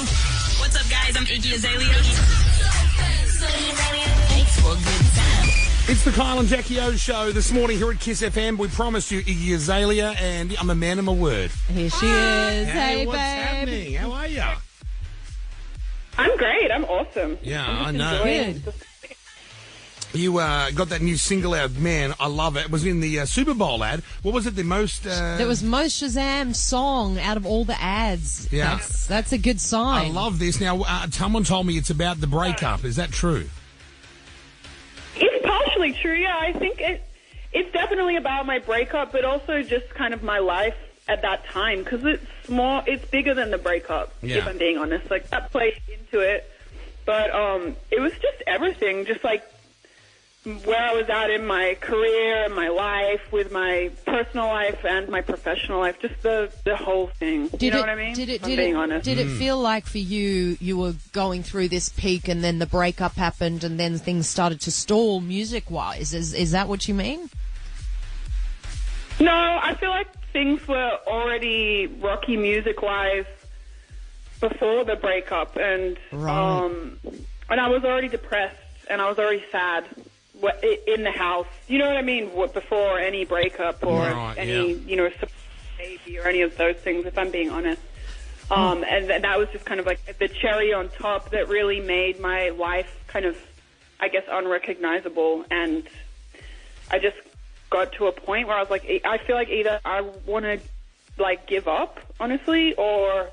What's up, guys? I'm Iggy Azalea. Thanks for a good time. It's the Kyle and Jackie O show this morning here at Kiss FM. We promised you Iggy Azalea, and I'm a man of my word. Here she is. Hey, what's babe. happening? How are you? I'm great. I'm awesome. Yeah, I'm I just know. enjoying Good. You got that new single out, man. I love it. It was in the Super Bowl ad. What was it? The most? There was most Shazam song out of all the ads. Yeah. That's a good sign. I love this. Now, someone told me it's about the breakup. Is that true? It's partially true. Yeah, I think it's definitely about my breakup, but also just kind of my life at that time because it's bigger than the breakup. Yeah. If I'm being honest, like that played into it, but it was just everything, just like where I was at in my career, my life, with my personal life and my professional life, just the whole thing. You know what I mean? If I'm being honest. Did it feel like for you were going through this peak and then the breakup happened and then things started to stall music-wise? Is that what you mean? No, I feel like things were already rocky music-wise before the breakup, and Right. and I was already depressed and I was already sad in the house. You know what I mean? Before any breakup or Right, any baby or any of those things. If I'm being honest, and that was just kind of like the cherry on top that really made my life kind of, I guess, unrecognizable. And I just got to a point where I was like, I feel like either I want to like give up, honestly, or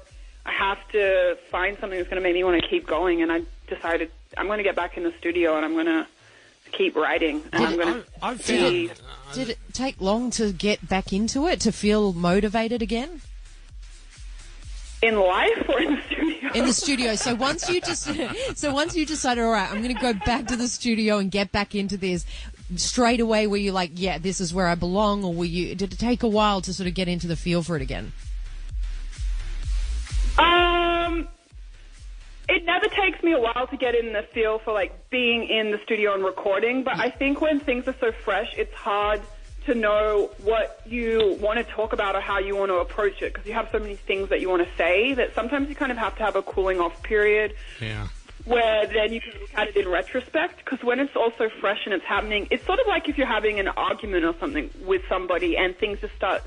I have to find something that's going to make me want to keep going. And I decided I'm going to get back in the studio and I'm going to keep writing. And I'm going I've to found. see. Did it take long to get back into it, to feel motivated again? In life or in the studio? In the studio. So once you decided, all right, I'm going to go back to the studio and get back into this, straight away were you like, yeah, this is where I belong, or did it take a while to sort of get into the feel for it again? It never takes me a while to get in the feel for like being in the studio and recording, but I think when things are so fresh, it's hard to know what you want to talk about or how you want to approach it, because you have so many things that you want to say that sometimes you kind of have to have a cooling off period. Yeah. Where then you can look at it in retrospect, because when it's all so fresh and it's happening, it's sort of like if you're having an argument or something with somebody and things just start,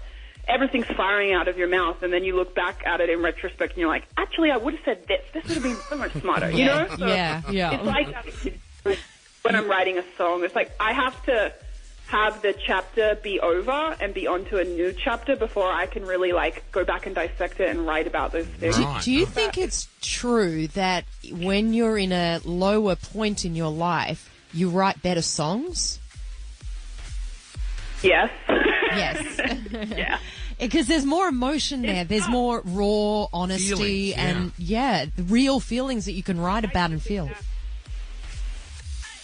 everything's firing out of your mouth, and then you look back at it in retrospect and you're like, actually, I would have said this. This would have been so much smarter, you know? So yeah. It's like that when I'm writing a song. It's like I have to have the chapter be over and be onto a new chapter before I can really like go back and dissect it and write about those things. Right. Do you think it's true that when you're in a lower point in your life, you write better songs? Yes. Yes. Yeah. Because there's more emotion there. There's more raw honesty Feelings, and, the real feelings that you can write about and feel.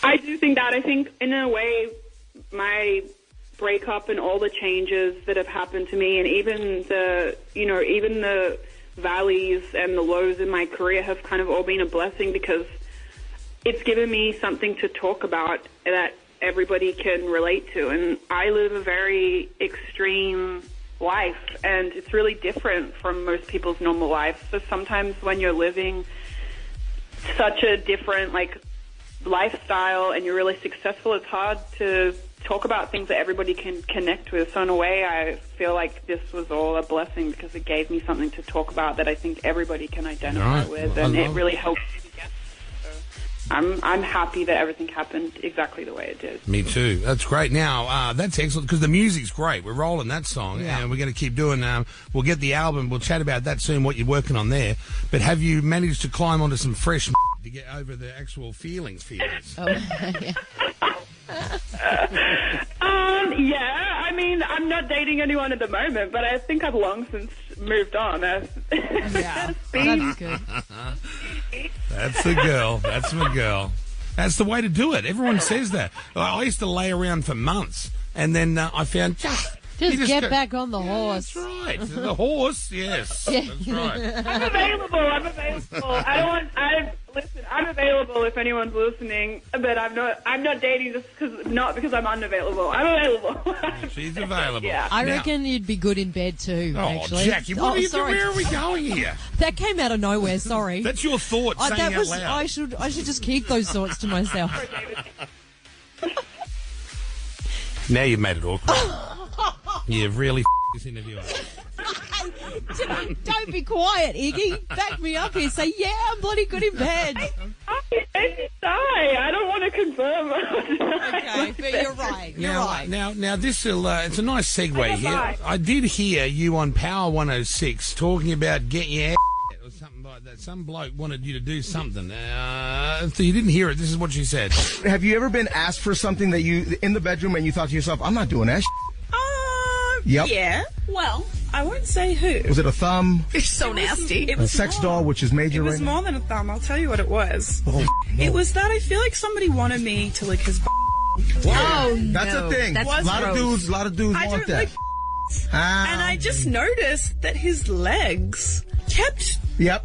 I do think that. I think, in a way, my breakup and all the changes that have happened to me, and even the valleys and the lows in my career have kind of all been a blessing, because it's given me something to talk about that everybody can relate to. And I live a very extreme life, and it's really different from most people's normal lives. So sometimes when you're living such a different, lifestyle and you're really successful, it's hard to talk about things that everybody can connect with. So in a way, I feel like this was all a blessing, because it gave me something to talk about that I think everybody can identify Right. with, and it really helped me to get there. So I'm happy that everything happened exactly the way it did. Me too. That's great. Now, that's excellent, because the music's great. We're rolling that song, and we're going to keep doing. We'll get the album. We'll chat about that soon, what you're working on there. But have you managed to climb onto some fresh to get over the actual feelings? Oh, yeah. Yeah, I mean, I'm not dating anyone at the moment, but I think I've long since moved on. Yeah, that's good. That's the girl. That's my girl. That's the way to do it. Everyone says that. I used to lay around for months, and then I found Just you get go- back on the horse. That's right. The horse, yes. Yeah. That's right. I'm available. I'm available. Listen, I'm available if anyone's listening, but I'm not dating just because I'm unavailable. I'm available. She's available. Yeah. I Now- reckon you'd be good in bed too, Oh, actually. Jackie, what are you doing? sorry. Where are we going here? That came out of nowhere, sorry. That's your thoughts saying that out was loud. I should just keep those thoughts to myself. Now you've made it awkward. You've really this interview up. Don't be quiet, Iggy. Back me up here. Say, yeah, I'm bloody good in bed. I don't want to confirm. Okay, but you're right. You're right. Now this will, it's a nice segue here. Bye. I did hear you on Power 106 talking about get your ass or something like that. Some bloke wanted you to do something. So you didn't hear it. This is what she said. Have you ever been asked for something that you in the bedroom and you thought to yourself, I'm not doing that Yep. Yeah. Well, I won't say who. Was it a thumb, It's so nasty. It a was sex more- doll, which is major It was right now? more than a thumb. I'll tell you what it was. Oh, no. It was that I feel like somebody wanted me to lick his. Oh, That's no. a thing. That's a lot of dudes I want don't that. like. And I just noticed that his legs kept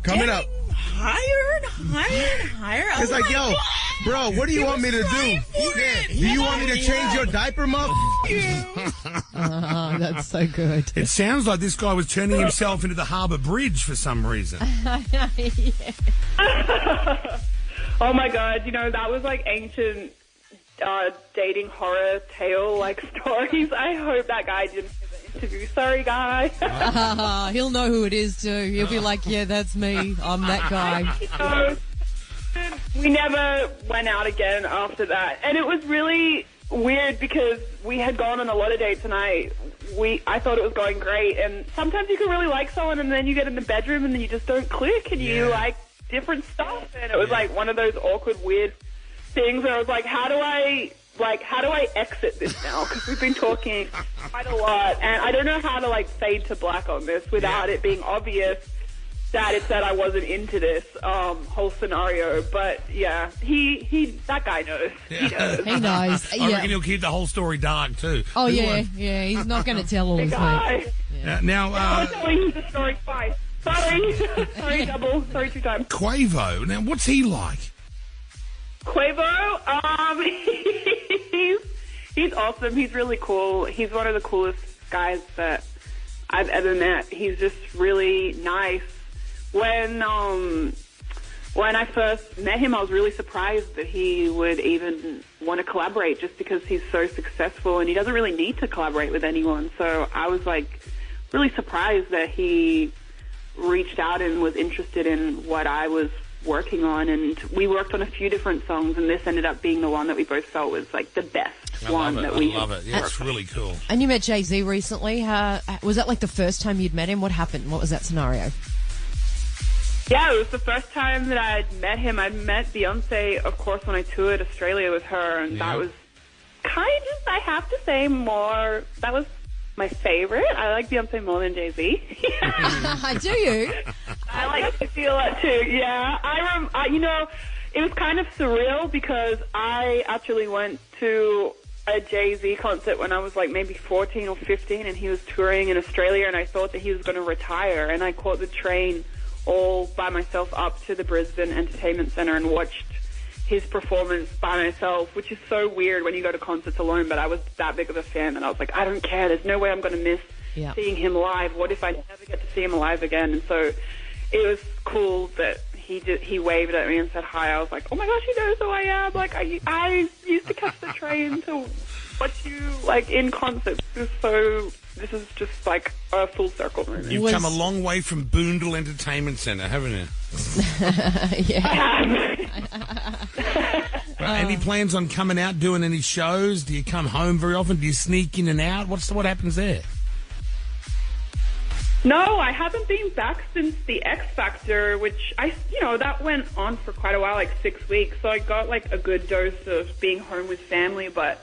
coming up. getting higher and higher and higher. I It's was like, yo, "What?" bro, what do you He want me was to do? trying for it. Do you want me to change your diaper, mother? Oh, that's so good. It sounds like this guy was turning himself into the Harbour Bridge for some reason. Oh my god, that was like ancient dating horror tale like stories. I hope that guy didn't hear the interview. Sorry, guy. He'll know who it is too. He'll be like, yeah, that's me. I'm that guy. So, we never went out again after that, and it was really weird because we had gone on a lot of dates, and I thought it was going great. And sometimes you can really like someone, and then you get in the bedroom, and then you just don't click, and you like different stuff. And it was like one of those awkward, weird things where I was like, how do I exit this now? Because we've been talking quite a lot, and I don't know how to like fade to black on this without it being obvious that I wasn't into this whole scenario. But yeah, that guy knows. He knows. He knows. I reckon he'll keep the whole story dark too. Oh, Who yeah, won? yeah. He's not going to tell all The his mates. guy. Now, I'm telling you the story twice. Sorry. Sorry, double. Sorry, 2 times. Quavo. Now, what's he like? Quavo, he's awesome. He's really cool. He's one of the coolest guys that I've ever met. He's just really nice. When I first met him, I was really surprised that he would even want to collaborate just because he's so successful and he doesn't really need to collaborate with anyone. So I was like really surprised that he reached out and was interested in what I was working on, and we worked on a few different songs, and this ended up being the one that we both felt was like the best one that we I love it. Yeah, it's really cool. And you met Jay-Z recently. Was that like the first time you'd met him? What happened? What was that scenario? Yeah, it was the first time that I'd met him. I'd met Beyonce, of course, when I toured Australia with her, and that was kind of, I have to say, that was my favorite. I like Beyonce more than Jay-Z. Do you? I like to feel that too. Yeah, it was kind of surreal because I actually went to a Jay-Z concert when I was like maybe 14 or 15, and he was touring in Australia, and I thought that he was going to retire, and I caught the train all by myself up to the Brisbane Entertainment Centre and watched his performance by myself, which is so weird when you go to concerts alone, but I was that big of a fan that I was like, I don't care, there's no way I'm going to miss seeing him live. What if I never get to see him live again? And so it was cool that he waved at me and said hi. I was like, oh my gosh, he knows who I am. Like, I used to catch the train to watch you, like, in concert. This is just like a full circle moment. You've come a long way from Boondall Entertainment Centre, haven't you? Any plans on coming out, doing any shows? Do you come home very often? Do you sneak in and out? What happens there? No, I haven't been back since the X Factor, which that went on for quite a while, like 6 weeks. So I got like a good dose of being home with family. But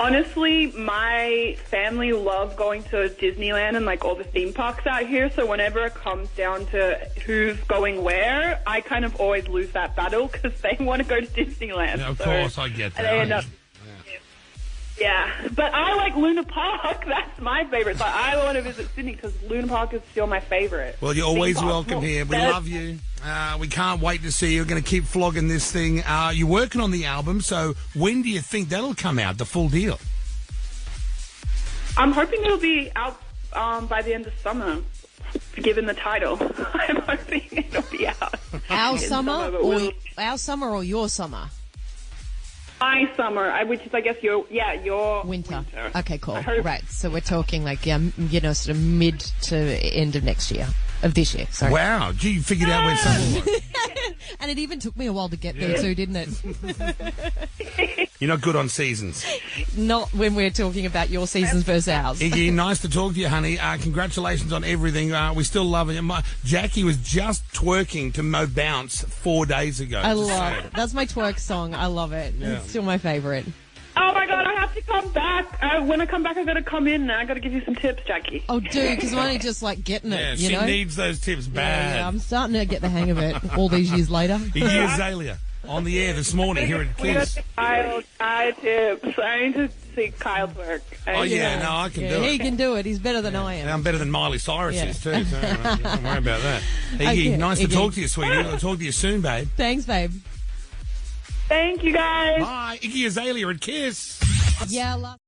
honestly, my family love going to Disneyland and like all the theme parks out here. So whenever it comes down to who's going where, I kind of always lose that battle because they want to go to Disneyland. Yeah, of course, I get that. They end up. Yeah, but I like Luna Park. That's my favorite. So I want to visit Sydney because Luna Park is still my favorite. Well, you're always Theme park. welcome here. We love you. We can't wait to see you. We're going to keep flogging this thing. You're working on the album, so when do you think that'll come out, the full deal? I'm hoping it'll be out by the end of summer, given the title. I'm hoping it'll be out. Our in summer, but or we'll- our summer, or your summer? my summer, which is, I guess, your Winter. winter. Okay, cool. I hope- Right, so we're talking like, sort of mid to end of next year. Of this year, sorry. Wow. Gee, you figured out when summer was. And it even took me a while to get there too, didn't it? You're not good on seasons. Not when we're talking about your seasons versus ours. Iggy, nice to talk to you, honey. Congratulations on everything. We still love it. Jackie was just twerking to Mo Bounce 4 days ago. I love it. That's my twerk song. I love it. Yeah. It's still my favourite. Oh my God, I have to come back. When I come back, I've got to come in now. I've got to give you some tips, Jackie. Oh, dude, because I'm only just like getting it, Yeah, you she know? needs those tips Yeah, bad. I'm starting to get the hang of it all these years later. Iggy Azalea on the air this morning here at We got Kiss. Kyle tips. I need to see Kyle work. Oh, yeah, no, I can Yeah, do he it. can do it. He's better than I am. And I'm better than Miley Cyrus Yeah. is too, so don't worry about that. Iggy, Okay, nice to Iggy. talk to you, sweetie. I'll talk to you soon, babe. Thanks, babe. Thank you, guys. Bye. Iggy Azalea at Kiss. Yeah, love.